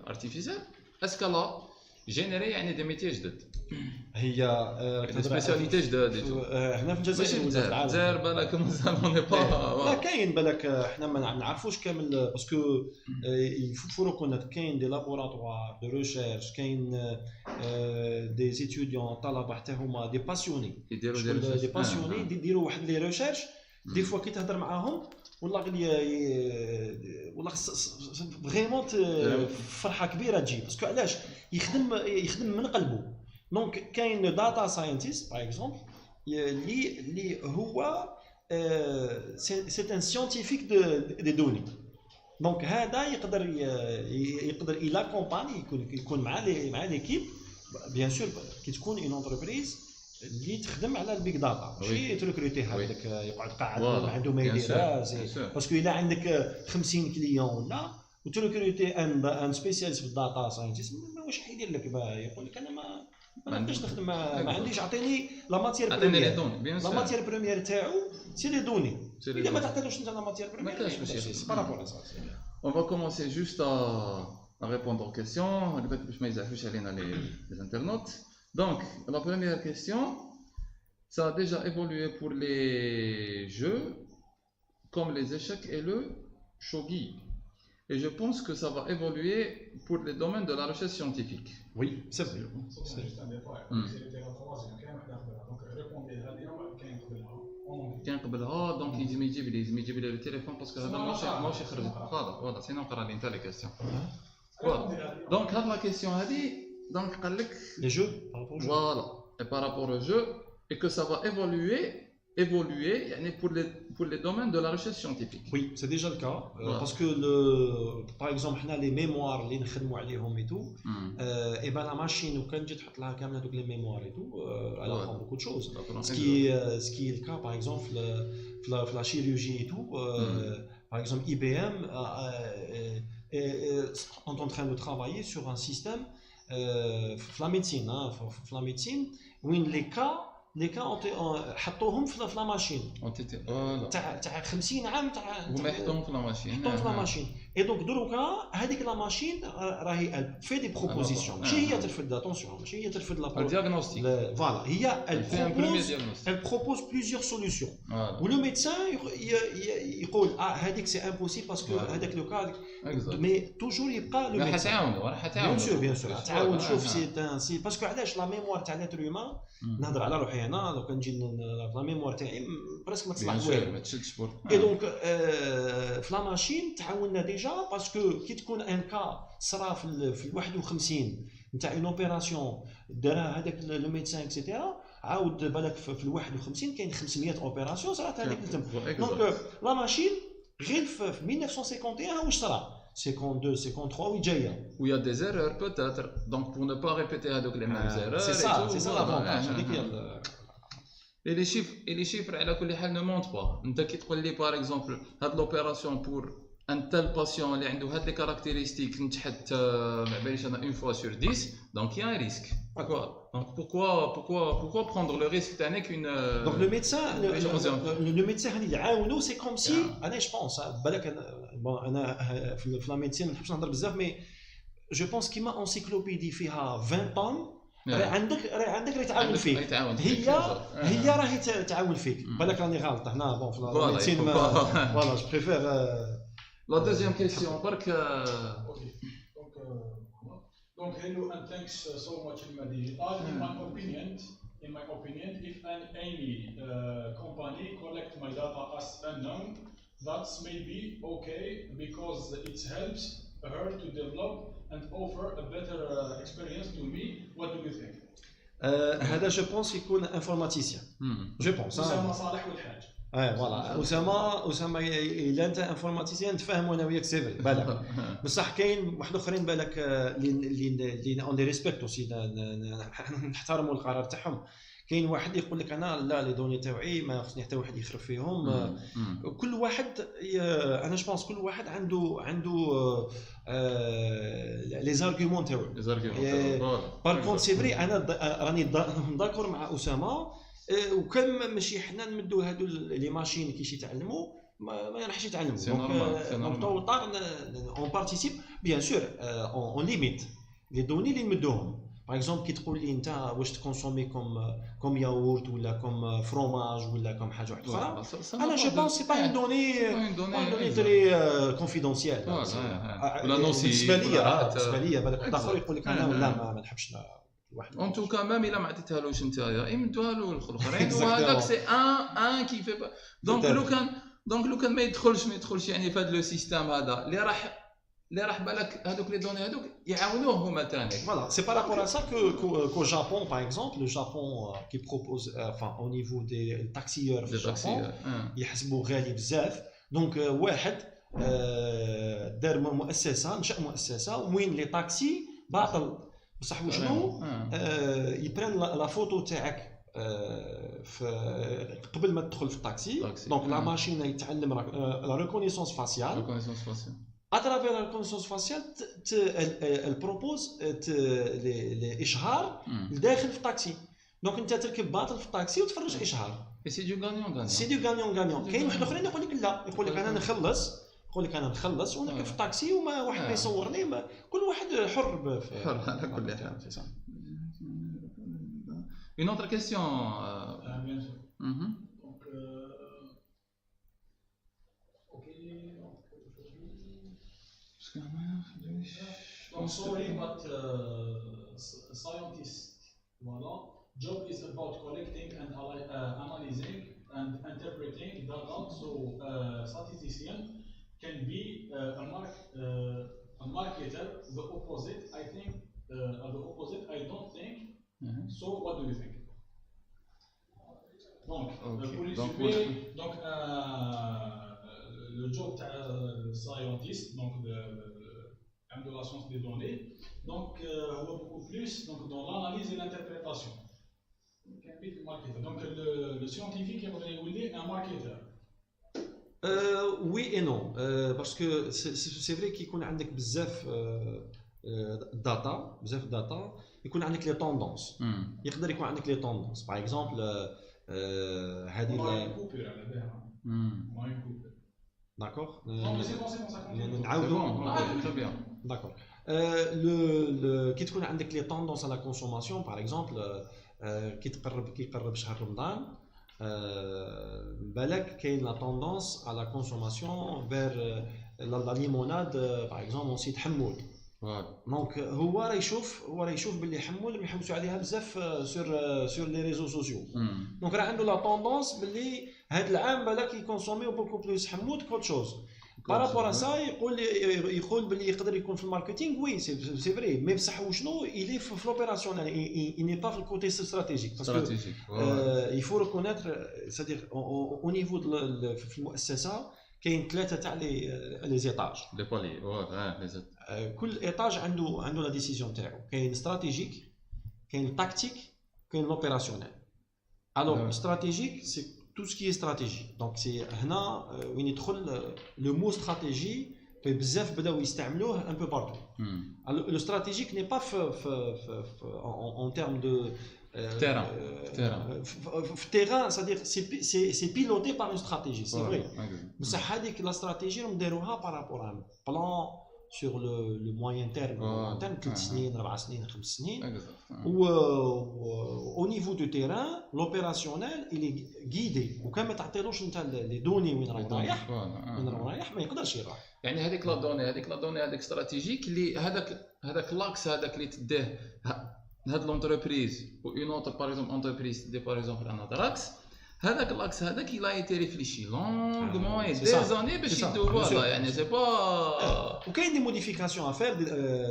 ارتيفيسيال اسكو لا جينيري يعني دي ميتي جدد هي سبيسياليتي جداد حنا في الجزائر ولا في العالم بالك مازال اوني با لا كاين بالك حنا ما نعرفوش كامل باسكو يفو ريكونيت كاين دي لابوراتوار دو ريشيرش كاين دي ستوديون طلبه حتى هما دي باسيوني يديروا دي باسيوني يديروا واحد لي ريشيرش دي فوا كي تهضر معاهم والله فريمون فرحه كبيره تجي باسكو علاش يخدم من قلبه دونك كاين داتا ساينتيست باغ اكزومبل اللي هو سي ان سيانتيفيك دي دوني دونك هذا يقدر الى كومباني يكون مع ليكيب بيان سور كي تكون اون انتربريز اللي تخدم على البيج داتا ماشي تركروتي هذاك يقعد قاعد عنده ما يديرهاش باسكو الا عندك 50 كليون ولا وتركروتي ان سبيسياليست في الداتا ساينتيست واش حيدير لك يقول لك انا ما نقدرش نخدم ما عنديش اعطيني لا ماتير بريمير تاعو سي لي دوني الا ما تعطيلوش انت لا ماتير بريمير ما كاينش سي بارابور سا On va commencer juste à répondre aux questions باش ما يزعفوش علينا les internautes. Donc, la première question, ça a déjà évolué pour les jeux comme les échecs et le shogi. Et je pense que ça va évoluer pour les domaines de la recherche scientifique. Oui, c'est vrai. كان قبلها دونك يجي يجيب لي التليفون باسكو هذا ماشي خرج فوالا سينو نقرا لي انت لي كيسيون فوالا دونك هاد لا كيسيون هادي donc قال لك les jeux voilà et par rapport aux jeux et que ça va évoluer évoluer يعني pour les domaines de la recherche scientifique. Oui, c'est déjà le cas. Voilà. Parce que, par exemple, les mémoires, les et tout, et ben la machine, ou quand tu as les mémoires et tout, elle apprend beaucoup de choses. Ce qui est le cas, par exemple, la chirurgie et tout. Par exemple, IBM est en train de travailler sur un système la médecine, où les cas حطوهم في la machine تاع 50 عام هما يحطوهم في la machine et donc دروكا هذيك la machine راهي elle fait des propositions ماشي هي ترفد attention ماشي هي ترفد la diagnostic voilà هي elle propose plusieurs solutions voilà. و le médecin يقول هذيك c'est impossible parce que هذاك le cas mais toujours يبقى le médecin bien sûr تعاون شوف c'est parce que علاش la mémoire تاع l'être humain نهضر على روحي انا لو كان نجي لا ميموار تاعي برسك ما تصلح والو ما تشدش بور اي دونك في لا ماشين تعاوننا ديجا باسكو كي تكون ان كا صرا في 51 نتاع اون اوبيراسيون دارها هذاك لو ميدسان اكسيتيرا عاود بالك في 51 كاين 500 اوبيراسيون صرات هذيك دونك لا ماشين غير في 1951 واش صرا 52, 53, oui, déjà. Où il y a des erreurs, peut-être. Donc, pour ne pas répéter les mêmes erreurs. C'est ça l'avantage. Et les chiffres, à la coulière, ne montent pas. Tu peux dire, par exemple, l'opération pour un tel patient, il a des caractéristiques, une fois sur 10, donc il y a un risque. D'accord. Donc, pourquoi prendre le risque d'année qu'une. Donc, le médecin, c'est comme si, je pense, bon, في la médecine, je ne sais pas, mais je pense qu'il y a une encyclopédie qui a 20 tomes. عندك راه تعاون فيك هي راهي تعاون فيك بالك راني غلط هنا بون في الميديسين فوالا جو بريفير لا دوزيام كيسيون برك donc hello and thanks so much Ilma Digital. In my opinion if any company collect my data as unknown that's maybe okay because it helps her to develop and offer a better experience to me. What do you think? هذا جو بونس يكون انفورماتيسيان جو بونس اسامه صالح والحاج فوالا اسامه الا انت انفورماتيسيان تفهموا انا وياك سيفري بالك بصح كاين واحد اخرين بالك اللي اون دي ريسبكت اوسي نحترموا القرار تاعهم كاين واحد يقول لك انا لا لي دوني تاعي ما خصني حتى واحد يخرب فيهم كل واحد انا جو بونس كل واحد عنده لي زارغومون تاعو بار كونت سي فري انا راني داكور مع اسامه وكان ماشي حنا نمدو هادو لي ماشين كيش يتعلموا ما ينحش يتعلموا دونك طوطار اون بارتيسيب بيان سور اون ليميت لي دوني اللي نمدوهم باغ اكزومبل كي تقول لي انت واش تكونسومي كوم ياغورت ولا كوم فروماج ولا كوم حاجه واحده اخرى انا جو بونس سي با اون دوني تري كونفيدونسيال ولا نوسي بالنسبه لي بالك اخر يقول لك انا لا ما نحبش واحد اون توكا ميم الا ما عطيتهالوش نتايا يمدوها له الاخرين وهذاك سي ان كي في دونك لو كان ما يدخلش يعني في هذا لو سيستيم هذا اللي راح بالك هذوك لي دوني هذوك يعاونوه هما ثاني فوالا سي با رابور ا سا كو جابون باغ اكزومبل لو جابون كي بروبوز enfin au niveau des taxieurs في الجابون يحسبوا غالي بزاف دونك واحد دار مؤسسه نشا مؤسسه وين لي طاكسي باطل بصح وشنو يبرن لا فوتو تاعك قبل ما تدخل في الطاكسي دونك لا ماشين يتعلم لا ريكونيسونس فاسيال à travers la reconnaissance faciale elle propose الاشهار داخل في الطاكسي دونك انت تركب باطل في الطاكسي وتفرج اشهار سي دو غانيون سي دو غانيون كاين واحد اخرين يقول لك لا يقول لك انا نخلص ونركب في الطاكسي وما واحد ما يصورني كل واحد حر على كل حال سي صح une autre question bien sûr donc Donc sorry, but scientist, voilà, job is about collecting and analyzing and interpreting data. So statistician can be a marketer. The opposite, I think. The opposite, I don't think. So what do you think? Donc Pour les Donc, suivre, donc le job de scientist, donc de la science des données, donc beaucoup plus donc, dans l'analyse et l'interprétation. Donc le scientifique est un marketeur. Oui et non, parce que c'est vrai qu'il y a بزاف data, بزاف data, يكون عندك les tendances. يقدر يكون عندك les tendances. Par exemple, هذه On a une coupure à la base. On a une coupure. D'accord. Non, mais c'est bon, ça continue. C'est bon, très bien. D'accord. كي تكون عندك les tendances à la consommation, par exemple, كي يقرب شهر رمضان. بالك كاين لا طوندونس على كونسوماسيون فير لا ليموناد باغ اكزومبل اون سيت حمول دونك هو راه يشوف باللي حمول يحوسوا عليها بزاف سور لي ريزو سوسيو دونك راه عنده لا طوندونس باللي هذا العام بالك يكونسوميو بوكو بلوس حمود كوت شوز بارابور سا يقول باللي يقدر يكون في الماركتينغ وي سي فري مي بصح وشنو يلي في لوبيراسيونيل اي ني با في الكوتي ستراتيجيك باسكو يفو ريكونيتر سادير او نيفو في المؤسسه كاين ثلاثه تاع لي زيتاج لي بالي كل ايطاج عنده لا ديسيزيون تاعو كاين استراتيجيك كاين تاكتيك كاين لوبيراسيونيل الوغ استراتيجيك سي tout ce qui est stratégie. Donc c'est هنا وين يدخل le mot stratégie بزاف بداو يستعملوه un peu partout. Le stratégique n'est pas en termes de terrain. terrain, c'est-à-dire c'est piloté par une stratégie, c'est vrai. بصح هذيك la stratégie نديروها par rapport à un plan sur le moyen terme, 3 سنين 4 سنين 5 سنين. Au niveau du terrain, l'opérationnel il est guidé وكان ما تعطيلوش انت لي دوني وين راه رايح ما يقدرش يروح. يعني هذيك لا دوني هذيك استراتيجيك اللي هذاك لاكس هذاك اللي تديه هاد لونتربريز و اون اوتر باغ اكزومبل انتربريز دي باغ اكزومبل ان ادراكس هذاك لاكس هذاك il a été réfléchi longuement et des années باش يدوه هذا يعني سي با وكاين دي موديفيكاسيون افير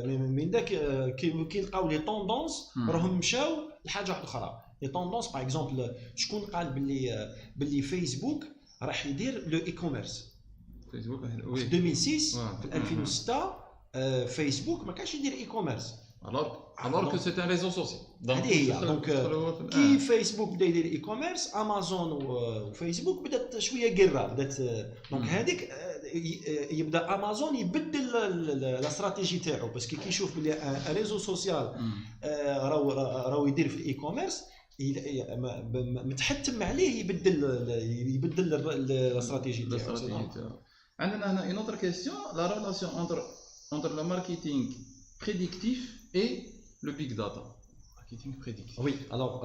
من داك كي لقاو لي طوندونس راهم مشاو لحاجه واحده اخرى لي طوندونس باغ اكزومبل شكون قال باللي فيسبوك راح يدير لو اي كوميرس فيسبوك في 2006 في 2006 فيسبوك ما كانش يدير اي كوميرس alors que c'est un réseau social. Donc كي فيسبوك بدا يدير اي كوميرس امازون وفيسبوك بدات شويه قره بدات دونك هذيك يبدا امازون يبدل لا استراتيجي تاعو باسكو كي يشوف بلي ريزو سوسيال راهو يدير في الاي كوميرس متحتم عليه يبدل الاستراتيجي تاعو. عندنا هنا une autre question la relation entre le marketing prédictif et le big data. Marketing prédictif. Oui, alors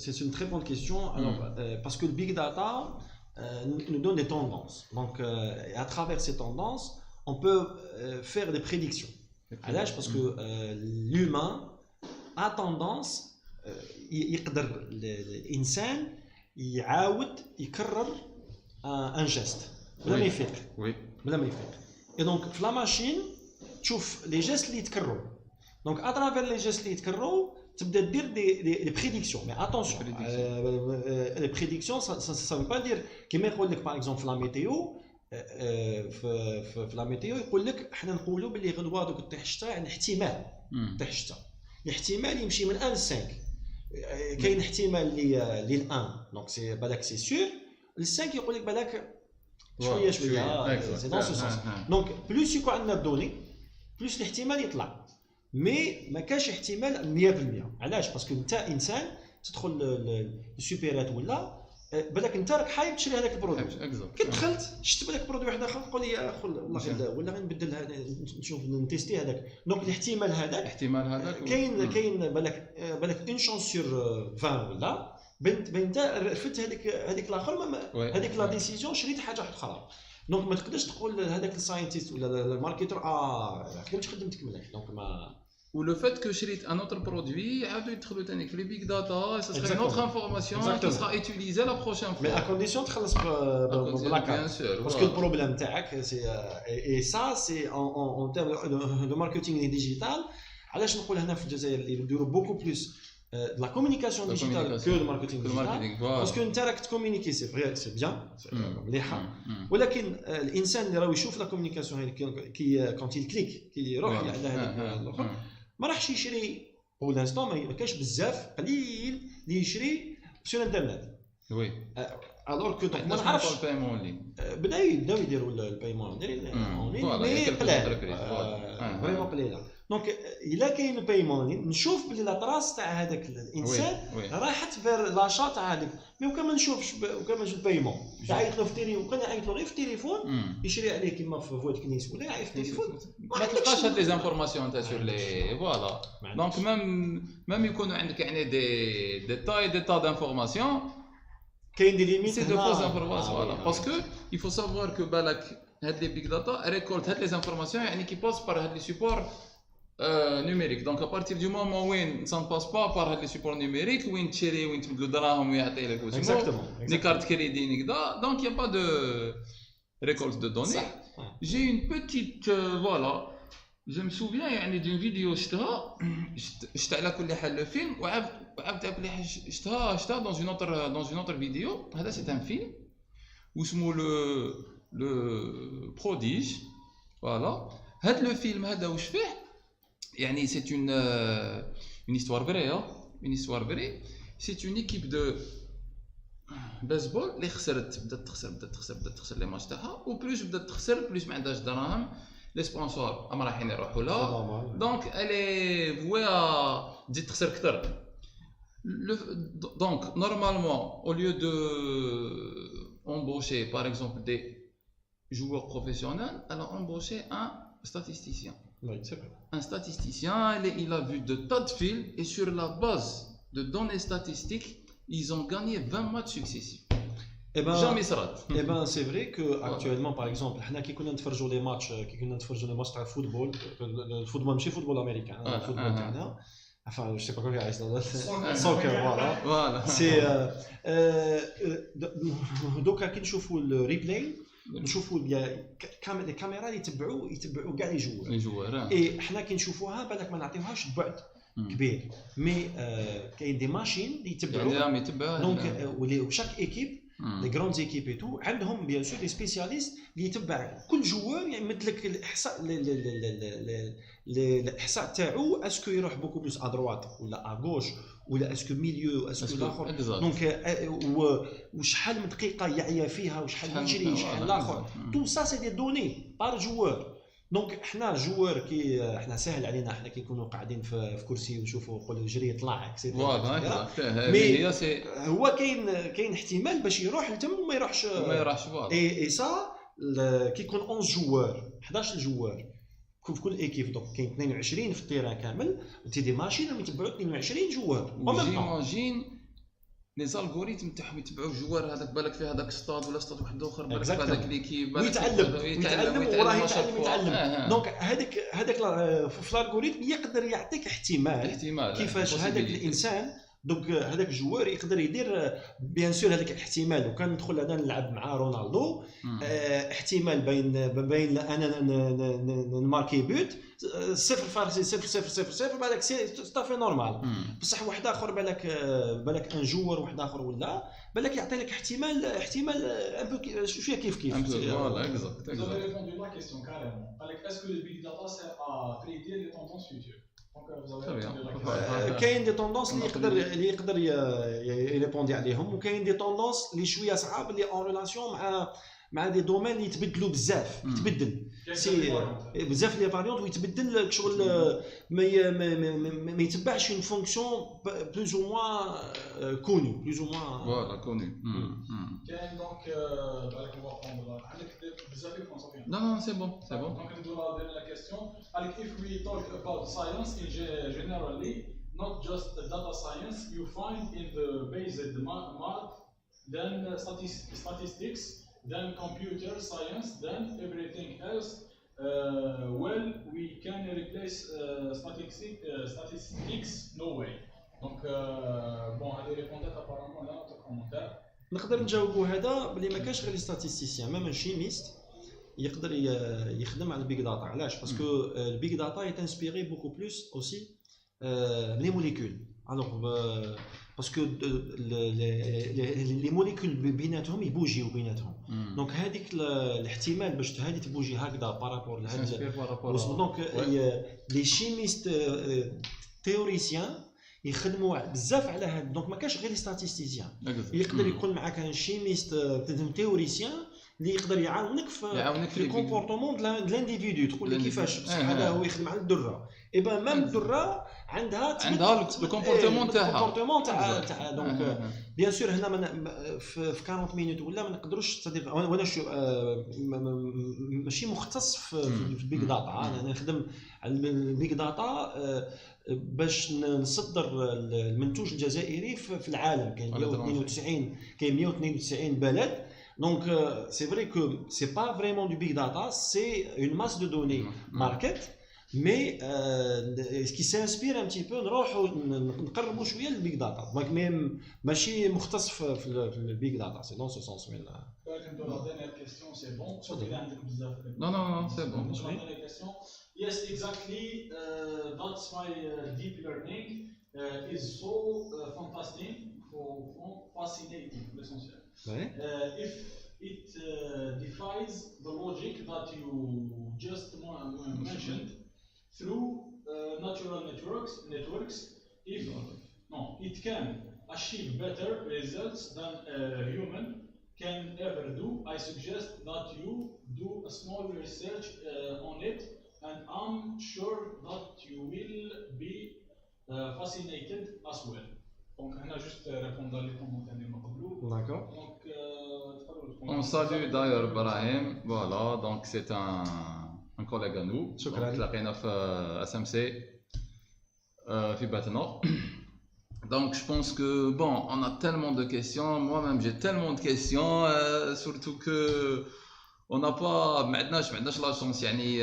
c'est une très bonne question. Alors, parce que le big data nous donne des tendances. Donc, à travers ces tendances, on peut faire des prédictions. Parce que l'humain a tendance, يقدر الإنسان يعاود يكرر un geste. بلا ما يفيق. بلا ما يفيق. Et donc, في la machine تشوف les gestes اللي يتكرروا. Donc à travers les gestes اللي يتكرروا تبدا دير des prédictions mais attention les prédictions ça veut pas dire كيما يقول لك par exemple في la météo في la météo يقول لك حنا نقولوا باللي غدوه دوك تطيح الشتاء يعني احتمال تطيح الشتاء الاحتمال يمشي من 1 ل 5 كاين احتمال لل 1 دونك سي بالك سي سور ل 5 يقول لك بالك شويه سي دون سو سونس دونك بلوس يكون عندنا الدوني بلوس الاحتمال يطلع مي ما كاش احتمال 100% علاش باسكو انت انسان تدخل للسوبيرات ولا بالك انت راك حايب تشري هذاك البرودوي كي دخلت شفت بالك برودوي واحد اخر تقول لي والله ولا غنبدل هذا نشوف نتيستي هذاك دونك الاحتمال هذاك كاين بالك اون شانس سور 20 ولا بنت انت رفدت هذيك الاخر هذيك لا ديسيزيون شريت حاجه اخرى دونك ما تقدرش تقول هذاك الساينتيست ولا الماركتور كنت خدمتك مليح دونك ما ou le fait que شريت un autre produit عاودوا يدخلوا ثاني في les big data ça serait une autre information qui sera utilisée la prochaine fois mais à condition تخلص بلا كارت parce que le problème تاعك c'est et ça c'est en termes de marketing digital علاش نقول هنا في الجزائر اللي يديروا beaucoup plus la communication La digitale communication. que le marketing Le digital. marketing, voilà. Parce que انت راك تكومونيكي سي فري سي بيان مليحه Mm. ولكن الانسان اللي راه يشوف لا كومونيكاسيون هذيك كي كونت كليك كي يروح Voilà. على هذاك الاخر ما راحش يشري بو لانستون ما كاينش بزاف قليل اللي يشري سور انترنت Oui. الوغ كو ما ما نعرفش نعرفش البايمون لي. بداو يديروا البايمون اون لين Voilà, il y a مي quelques قلال entreprises, voilà. فريمون قليله دونك الا كاين البايمون نشوف بلي لا تراس تاع هذاك الانسان Oui, oui. راحت فير لاشا تاع هذيك مي وكان ما نشوفش وكان ما نشوف البايمون يعيط له في التليفون وكان يعيط له غير في التليفون Mm. يشري عليه كيما في فوت كنيس ولا يعيط في التليفون ما تلقاش هاد لي زانفورماسيون تاع سور لي فوالا دونك ميم يكونوا عندك يعني دي تاي دانفورماسيون كاين دي ليميت سي دو فوز انفورماسيون فوالا باسكو il faut savoir que بالك هاد لي بيج داتا ريكولت هاد لي زانفورماسيون يعني كي باس بار هاد لي سيبور numérique donc à partir du moment où ça ne passe pas par les supports numériques وين تشري وين تبدلو دراهم ويعطي لك اكزاكتومون des cartes crédit نكدا donc il y a pas de récolte de données j'ai une petite voilà je me souviens يعني d'une vidéo شفتها شفت على كل حال le film وعاود على كل حال شفتها dans une autre vidéo هذا c'est un film واسمه le prodige voilà هذا le film هذا واش فيه يعني c'est une histoire vraie hein une histoire vraie c'est une équipe de بيسبول اللي خسرت بدات تخسر لي ماتش تاعها وبلوس بدات تخسر بلوس ما عندهاش دراهم لي سبونسور اما رايحين يروحوا لها دونك الي فوا تزيد تخسر اكثر دونك نورمالمون au lieu de embaucher par exemple des joueurs professionnels elle a embauché un statisticien. Oui, c'est vrai. Un statisticien, il a vu de tas de films et sur la base de données statistiques, ils ont gagné 20 matchs successifs. Jamais صرات. Eh ben c'est vrai que actuellement par exemple حنا كي كنا نتفرجوا لي ماتش تاع الفوتبول الفوتبول ماشي فوتبول امريكان الفوتبول تاعنا enfin je sais pas comment dire soccer voilà c'est دوكا كي نشوفوا الريبلاي نشوفوا الكاميرا اللي يتبعوا كاع لي جوار اي حنا كي نشوفوها بالك ما نعطيوهاش بعد كبير مي كاين دي ماشين اللي يتبعوا دونك وشاك ايكيب لي غراند ايكيب اي تو عندهم بيان سور دي سبيسياليست اللي يتبع كل جوار يمد لك الاحصاء الاحصاء تاعو اسكو يروح بوكو بلوس ا دروات ولا ا غوش ولا اسكو ميليو اسكو الاخر دونك وشحال من دقيقه يعيا فيها وشحال يجري شحال الاخر تو سا سي دي دوني بار جوار دونك حنا جوار كي حنا سهل علينا حنا كي نكونوا قاعدين في كرسي ونشوفوا نقولوا جري يطلع مي هو كاين احتمال باش يروح لتم وما يروحش فوالا اي سا كي يكون 11 جوار 11 جوار في كل ايكيب دونك كاين 22 في التيران كامل وتي دي ماشين يتبعوا 22 جوار جيماجين لي زالغوريثم تاعهم يتبعوا الجوار هذاك بالك في هذاك ستاد ولا ستاد واحد اخر بالك في هذاك ليكيب ويتعلم وراه يتعلم دونك هذاك في الالغوريثم يقدر يعطيك احتمال كيفاش هذاك الانسان دونك هذاك الجوار يقدر يدير بيان سور هذاك الاحتمال وكان ندخل انا نلعب مع رونالدو احتمال بين انا نماركي بوت 0.000 بالك سي ستافي نورمال بصح واحد اخر بالك ان جوار واحد اخر ولا بالك يعطي لك احتمال شويه كيف فوالا اكزاكت Vous avez répondu à la question carrément. Est-ce que le big data sert à prédire les tendances futures? كاين دي توندونس اللي يقدر يريبوندي عليهم وكاين دي توندونس اللي شويه صعاب اللي اون ريلاسيون مع دي دومين اللي يتبدلوا بزاف يتبدل سي بزاف لي فاريونت ويتبدل شغل ما يتبعش اون فونكسيون بلوز او موان كوني بلوز او موان فوالا كوني كاين دونك بالك نبغى عندك بزاف يكون صافي non c'est bon دونك ندوي لا كيسيون like if we talk about science in generally not just data science you find in the basic math then statistics then computer science then everything else well we can replace statistics no way donc bon هذه ريبوندات apparemment là notre commentaire نقدر نجاوبوا هذا بلي ما كاش غير ستاتيستيسيان ميم شيميست يقدر يخدم على البيج داتا علاش باسكو البيج داتا يتانسبيري بوكو بلوس اوسي من لي موليكول Alors, parce que les molécules بيناتهم يبوجيو بيناتهم. Donc هذيك الاحتمال باش هذه تبوجي هكذا بارابور لهذا. Donc les chimistes théoriciens يخدموا بزاف على هذا. دونك ما كاش غير ستاتيستيسيان يقدر يكون معك ان شيميست تيوريسيان اللي يقدر يعاونك في الكومبورتمون ديال الانديفيدو. تقول لي كيفاش هذا هو يخدم على الذره ايبا ميم الذره عندها الكومبورتمون تاعها. دونك بيان سور هنا في 40 مينوت ولا ما نقدروش صديق. وانا شو ماشي مختص في البيج داتا. انا نخدم على البيج داتا باش نصدر المنتوج الجزائري في العالم. كاين 192 بلد. Donc c'est vrai que c'est pas vraiment du big data, c'est une masse de données market, mais ce qui s'inspire un petit peu نروحوا نقربوا شويه للبيج داتا. دونك ماشي مختص في البيج داتا. C'est dans ce sens. Mais là la dernière question c'est bon. Non, c'est bon. La dernière question. Yes, exactly. That's why deep learning is so fantastic, fascinating, l'essentiel. If it defies the logic that you just mentioned through natural networks, it can achieve better results than a human can ever do. I suggest that you do a small research on it, and I'm sure that you will be fascinated as well. Donc, on a juste répondu à les commentaires de Makoblou. D'accord. Donc, on salue d'ailleurs Brahim. Voilà, donc c'est un collègue à nous. شكرا. Donc, لقينا في SMC في باتنا. Donc je pense que bon, on a tellement de questions. Moi-même j'ai tellement de questions, surtout que on n'a pas maintenant la chance يعني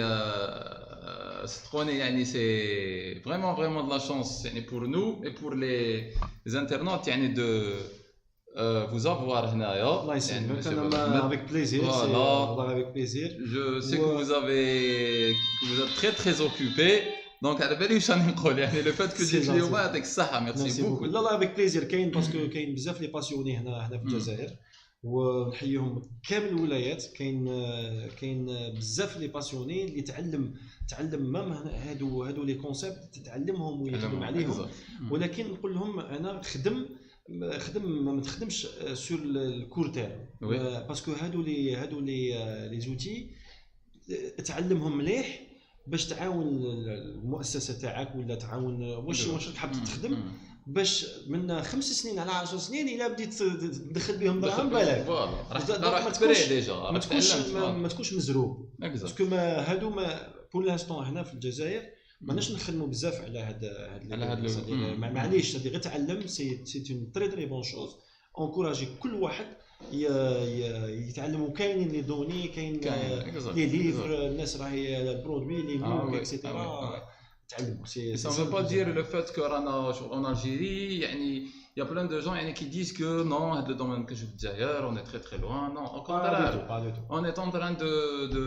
يعني c'est vraiment de la chance يعني pour nous et pour les internautes يعني de vous avoir هنايا. الله يسلمك. انا avec plaisir. Voilà. avec plaisir. Je sais que vous êtes très occupés. Donc على بالي واش راني نقول يعني لو فات كو جيت اليوم يعطيك الصحه. ميرسي بوكو. لا avec plaisir. كاين باسكو كاين بزاف لي باسيوني هنا في الجزائر ونحييهم كامل الولايات. كاين بزاف لي باسيوني اللي تعلم مام هادو لي كونسيبت تتعلمهم ويخدم عليهم. ولكن نقول لهم انا خدم ما تخدمش سور الكور تيرم باسكو هادو لي زوتي تعلمهم مليح باش تعاون المؤسسه تاعك ولا تعاون واش حاب تخدم باش من 5 سنين على 10 سنين الا بديت تدخل بهم دراهم بالك راح تبري ديجا ما تكونش مزروب. باسكو هادو بور لانستون هنا في الجزائر ماناش نخدموا بزاف على هذا معليش غير تعلم. سي اون تري بون شوز. انكوراجي كل واحد يتعلموا. كاينين لي دوني كاين لي ليفر الناس راهي البرودوي لي بوك اكسيتيرا تعلموا. Ça ne veut pas dire le fait que en Algérie يعني il y a plein de gens qui disent que non, le domaine que je veux dire, on est très loin. Non, au contraire, on est en train de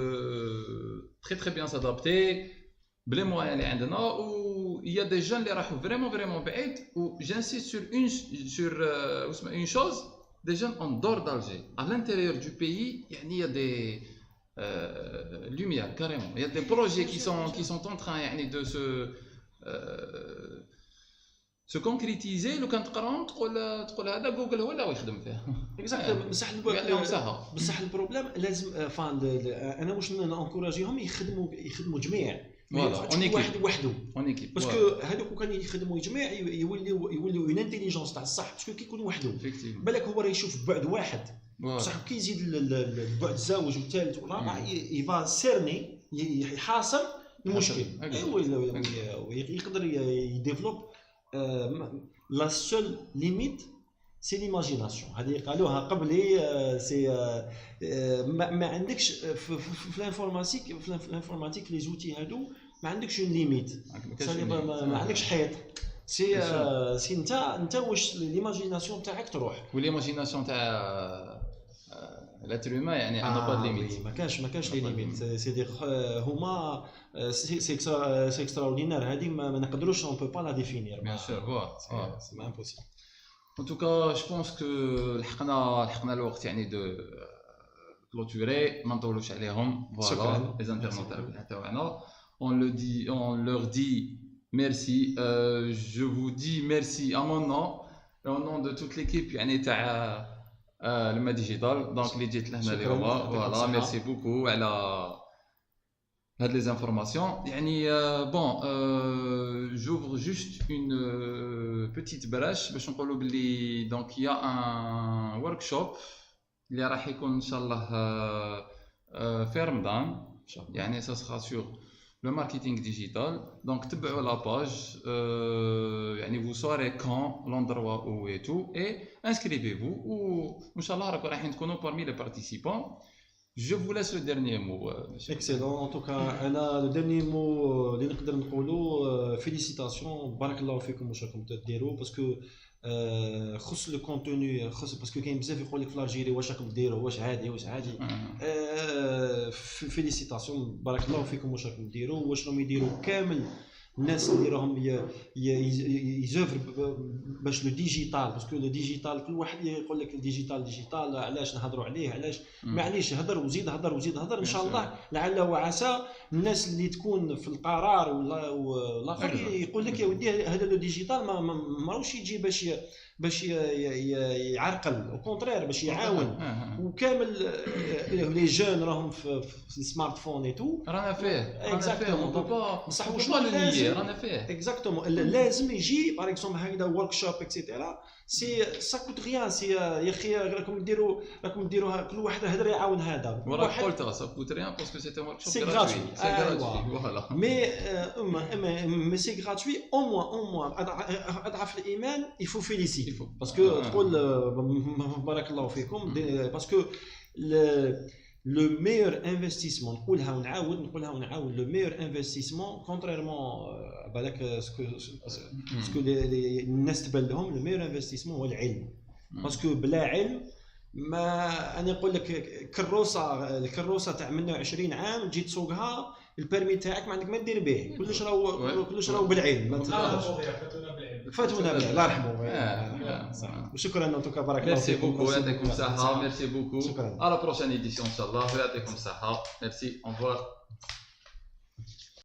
très bien s'adapter. بلي موان اللي عندنا و il y a des jeunes اللي راحوا vraiment بعيد. و j'insiste sur une chose, des jeunes en dehors d'Alger, à l'intérieur du pays, il y a des lumières carrément. Il y a des projets qui sont en train de se concrétiser. لو كان تقراهم تقول هذا جوجل هو اللي يخدم فيه. اكزاكتلي. بصح البروبليم لازم انا واش نانكوراجيهم يخدموا جميع. واحد وحده اون ايكيب باسكو هذوك كان يخدموا جميع يوليو اون انتيليجونس تاع الصح. باسكو كي يكون وحده بالك هو راه يشوف بعد واحد بصح كي يزيد البعد الزوج والثالث والرابع يفا سيرني يحاصر المشكل. يقدر يديفلوب. لا سول ليميت سي ليماجيناسيون. هذه قالوها قبلي. سي ما عندكش في الانفورماتيك لي زوتي هادو ما عندكش اون ليميت. ما عندكش حيط. سي انت واش ليماجيناسيون تاعك تروح. وليماجيناسيون تاع l'être humain يعني n'a pas de limite. ما كاش لي ليميت سي دير هما سي اكستراوردينير هذه ما نقدروش اون بو با لا ديفينير Bien sûr, voilà. سي ما امبوسيبل. En tout cas, je pense que لحقنا الوقت يعني de clôturer ما نطولوش عليهم. Voilà, les internautes تاعنا. On leur dit merci. Je vous dis merci à mon nom et au nom de toute l'équipe يعني تاع الماء ديجيتال. دونك اللي جيت لهنا اليوم. Voilà, merci beaucoup على هاد les informations. يعني bon, j'ouvre juste une petite brèche باش نقولوا بلي donc il y a un workshop اللي راح يكون ان شاء الله في رمضان. يعني ça sera sur le marketing digital. Donc تبعوا la page, يعني vous saurez quand, l'endroit où et tout, et inscrivez-vous ou inchallah راح تكونوا parmi les participants. Je vous laisse le dernier mot. Excellent. En tout cas, le dernier mot اللي نقدر نقولوا félicitations, بارك الله فيكم واش راكم تديروا باسكو خص لو كونتوني خص باسكو كاين بزاف يقول لك في الجيري واش راكم ديروا واش عادي فيليسيتاسيون بارك الله فيكم واش راكم ديروا واش راهم يديروا كامل الناس اللي راهم يزوفر باش لو ديجيتال باسكو لو ديجيتال كل واحد يقول لك الديجيتال علاش نهضروا عليه علاش معليش هضر وزيد هضر ان شاء الله لعل وعسى الناس اللي تكون في القرار والاخر يقول لك يا ودي هذا لو ديجيتال ما راهوش يجي باش يعرقل او كونترير باش يعاون وكامل لي جون راهم في السمارت فون اي تو رانا فيه اكزاكتومون بصح واش ما رانا فيه اكزاكتومون لازم يجي باغ اكزومبل هكذا ورك شوب اكسيتيرا سي سا كوت ريان سي يا اخي راكم ديروها كل واحد يهضر يعاون هذا وراك قلتها سا كوت ريان باسكو سيتي ورك شوب سي غراتوي فوالا مي سي غراتوي او موان اضعف الايمان يفو فيليسي باسكو تقول بارك الله فيكم باسكو le meilleur investissement نقولها ونعاود le meilleur investissement contrairement بالك سكو الناس تبان لهم le meilleur investissement هو العلم باسكو بلا علم ما انا نقول لك الكروسه تاع منه 20 عام تجي تسوقها البيرمي تاعك ما عندك ما دير به كلش راهو بالعلم ما فاتونا بالعلم الله يرحمه وشكرا انتم بارك الله فيكم ميرسي بوكو يعطيكم الصحه ميرسي بوكو على بروشين ايديسيون ان شاء الله يعطيكم الصحه ميرسي اون